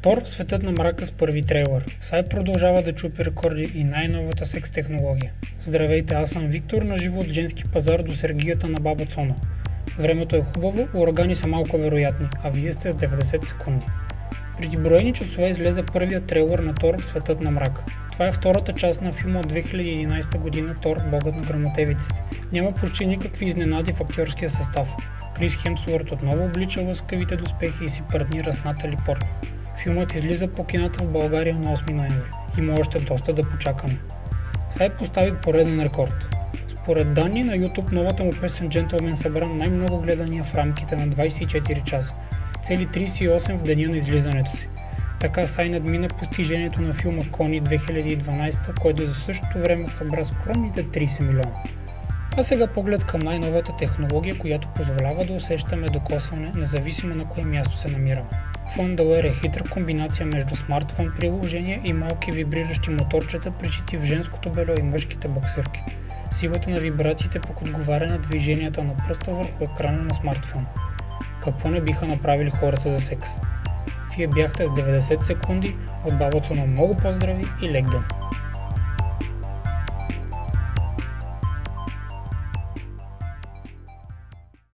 Тор, светът на мрака с първи трейлър. Сайт продължава да чупи рекорди и най-новата секс технология. Здравейте, аз съм Виктор, на живо от женски пазар до сергията на баба Цона. Времето е хубаво, урагани са малко вероятни, а вие сте с 90 секунди. Преди броени часове излезе първият трейлър на Тор, светът на мрака. Това е втората част на филма от 2011 година Тор, богът на гръмотевиците. Няма почти никакви изненади в актьорския състав. Крис Хемсуърт отново облича лъскавите доспехи и си партнира с Натали Портман. Филмът излиза по кината в България на 8 ноември. Има още доста да почакаме. Сайт постави пореден рекорд. Според данни на YouTube, новата му песен Gentleman събра най-много гледания в рамките на 24 часа. Цели 38 в деня на излизането си. Така Сай надмина постижението на филма Кони 2012, който за същото време събра скромните 30 милиона. А сега поглед към най-новата технология, която позволява да усещаме докосване, независимо на кое място се намираме. Phone е хитра комбинация между смартфон приложения и малки вибриращи моторчета, пришити в женското бельо и мъжките боксерки. Силата на вибрациите пък отговаря на движенията на пръста върху екрана на смартфона. Какво не биха направили хората за секс? Вие бяхте с 90 секунди, от баба Цона много поздрави и лек ден!